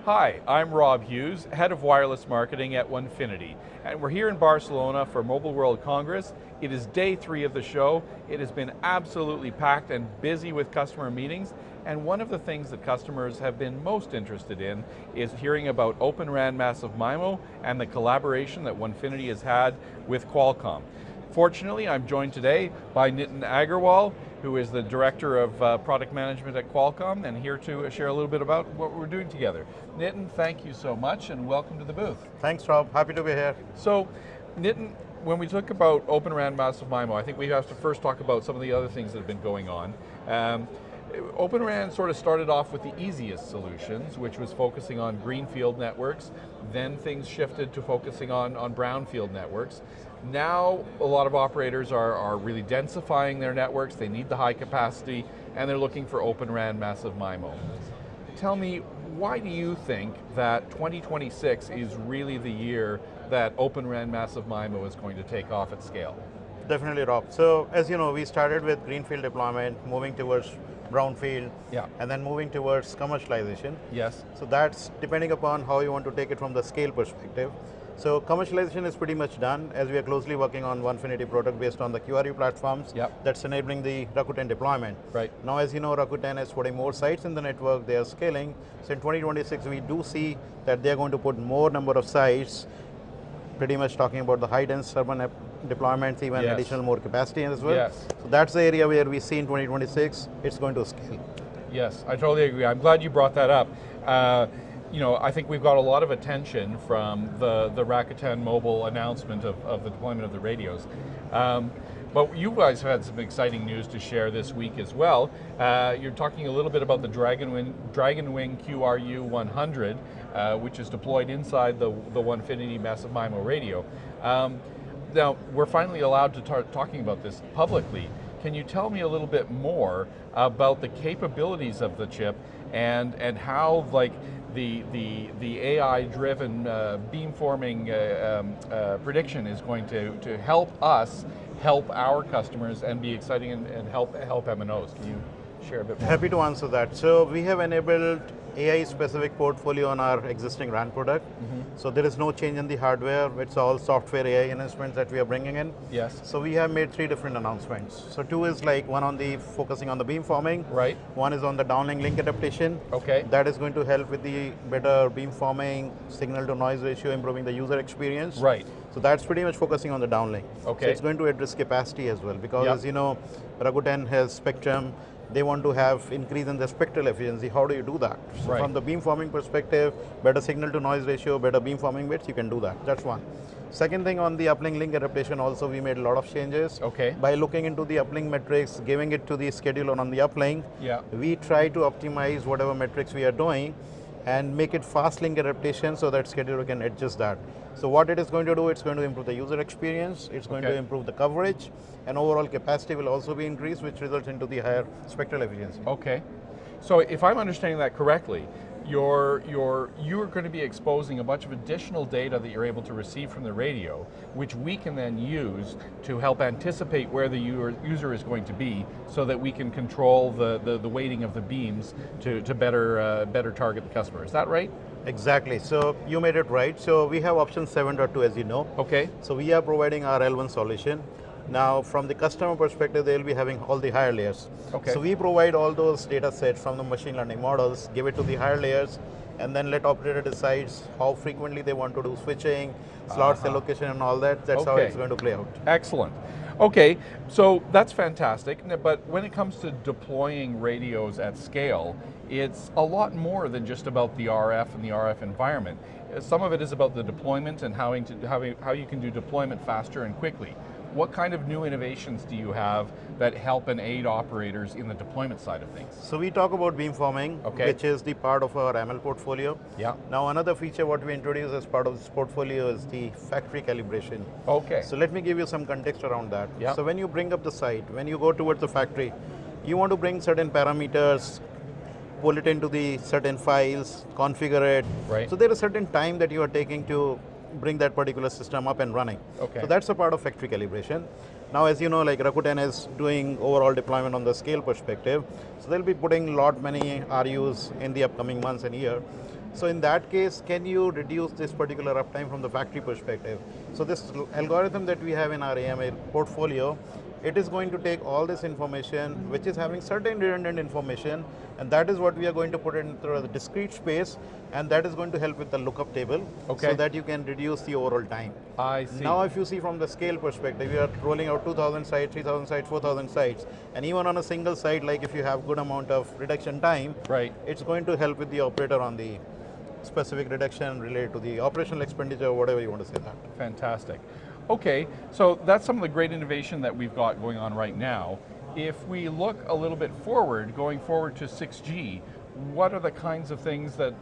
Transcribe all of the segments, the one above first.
Hi, I'm Rob Hughes, Head of Wireless Marketing at 1Finity, and we're here in Barcelona for Mobile World Congress. It is day 3 of the show. It has been absolutely packed and busy with customer meetings, and one of the things that customers have been most interested in is hearing about Open RAN Massive MIMO and the collaboration that 1Finity has had with Qualcomm. Fortunately, I'm joined today by Nitin Agarwal, who is the Director of Product Management at Qualcomm, and here to share a little bit about what we're doing together. Nitin, thank you so much, and welcome to the booth. Thanks, Rob. Happy to be here. So, Nitin, when we talk about Open RAN Massive MIMO, I think we have to first talk about some of the other things that have been going on. Open RAN sort of started off with the easiest solutions, which was focusing on greenfield networks. Then things shifted to focusing on brownfield networks. Now, a lot of operators are really densifying their networks. They need the high capacity, and they're looking for Open RAN Massive MIMO. Tell me, why do you think that 2026 is really the year that Open RAN Massive MIMO is going to take off at scale? Definitely, Rob. So, as you know, we started with greenfield deployment, moving towards brownfield, and then moving towards commercialization. Yes. So that's depending upon how you want to take it from the scale perspective. So commercialization is pretty much done, as we are closely working on 1Finity product based on the QRU platforms that's enabling the Rakuten deployment. Right. Now, as you know, Rakuten is putting more sites in the network, they are scaling. So in 2026, we do see that they're going to put more number of sites, pretty much talking about the high dense urban deployments, even additional more capacity as well. Yes. So that's the area where we see in 2026, it's going to scale. Yes, I totally agree. I'm glad you brought that up. You know, I think we've got a lot of attention from the Rakuten Mobile announcement of the deployment of the radios. But you guys have had some exciting news to share this week as well. You're talking a little bit about the Dragonwing QRU 100, which is deployed inside the 1Finity Massive MIMO radio. Now, we're finally allowed to start talking about this publicly. Can you tell me a little bit more about the capabilities of the chip and how, like, the AI-driven beamforming prediction is going to help us help our customers and be exciting and help MNOs? Can you share a bit more? Happy to answer that. So we have enabled AI-specific portfolio on our existing RAN product. So there is no change in the hardware. It's all software AI enhancements that we are bringing in. Yes. So we have made 3 different announcements. So 2 is like one on the focusing on the beamforming. Right. 1 is on the downlink link adaptation. Okay. That is going to help with the better beamforming, signal to noise ratio, improving the user experience. Right. So that's pretty much focusing on the downlink. Okay. So it's going to address capacity as well, because as you know, Rakuten has spectrum. They want to have increase in the spectral efficiency. How do you do that? So from the beamforming perspective, better signal to noise ratio, better beamforming bits, you can do that. That's one. Second thing, on the uplink link adaptation also, we made a lot of changes. Okay. By looking into the uplink metrics, giving it to the scheduler on the uplink, we try to optimize whatever metrics we are doing and make it fast link adaptation so that scheduler can adjust that. So what it is going to do, it's going to improve the user experience, it's going to improve the coverage, and overall capacity will also be increased, which results into the higher spectral efficiency. Okay. So if I'm understanding that correctly, you're going to be exposing a bunch of additional data that you're able to receive from the radio, which we can then use to help anticipate where the user is going to be, so that we can control the weighting of the beams to better target the customer. Is that right? Exactly. So you made it right. So we have option 7.2, as you know. Okay. So we are providing our L1 solution. Now, from the customer perspective, they'll be having all the higher layers. Okay. So we provide all those data sets from the machine learning models, give it to the higher layers, and then let operator decides how frequently they want to do switching, slots allocation and all that. That's how it's going to play out. Excellent. Okay, so that's fantastic, but when it comes to deploying radios at scale, it's a lot more than just about the RF and the RF environment. Some of it is about the deployment and how you can do deployment faster and quickly. What kind of new innovations do you have that help and aid operators in the deployment side of things? So we talk about beamforming, which is the part of our ML portfolio. Yeah. Now another feature what we introduce as part of this portfolio is the factory calibration. Okay. So let me give you some context around that. Yeah. So when you bring up the site, when you go towards the factory, you want to bring certain parameters, pull it into the certain files, configure it. Right. So there is a certain time that you are taking to bring that particular system up and running. Okay. So that's a part of factory calibration. Now, as you know, like Rakuten is doing overall deployment on the scale perspective, so they'll be putting many RUs in the upcoming months and year. So in that case, can you reduce this particular uptime from the factory perspective? So this algorithm that we have in our AMA portfolio, it is going to take all this information, which is having certain redundant information, and that is what we are going to put into a discrete space, and that is going to help with the lookup table, so that you can reduce the overall time. I see. Now if you see from the scale perspective, we are rolling out 2,000 sites, 3,000 sites, 4,000 sites, and even on a single site, like if you have good amount of reduction time, it's going to help with the operator on the specific reduction related to the operational expenditure, or whatever you want to say that. Fantastic. Okay, so that's some of the great innovation that we've got going on right now. If we look a little bit forward, going forward to 6G, what are the kinds of things that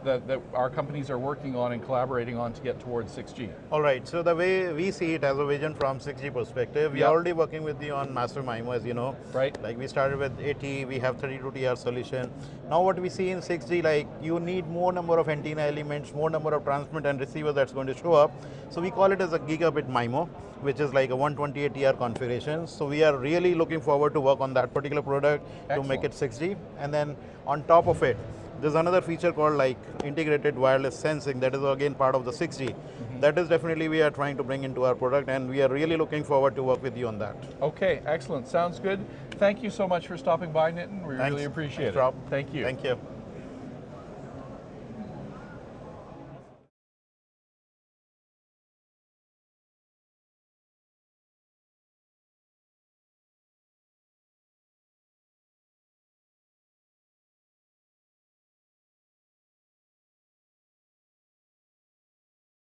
our companies are working on and collaborating on to get towards 6G? All right, so the way we see it as a vision from 6G perspective, we are already working with you on massive MIMO, as you know. Like we started with 80, we have 32TR solution. Now what we see in 6G, like you need more number of antenna elements, more number of transmit and receiver that's going to show up. So we call it as a gigabit MIMO, which is like a 128TR configuration. So we are really looking forward to work on that particular product to make it 6G. And then on top of it, there's another feature called like integrated wireless sensing that is again part of the 6G. That is definitely we are trying to bring into our product, and we are really looking forward to work with you on that. Okay, excellent. Sounds good. Thank you so much for stopping by, Nitin. We really appreciate it. Rob. Thank you. Thank you.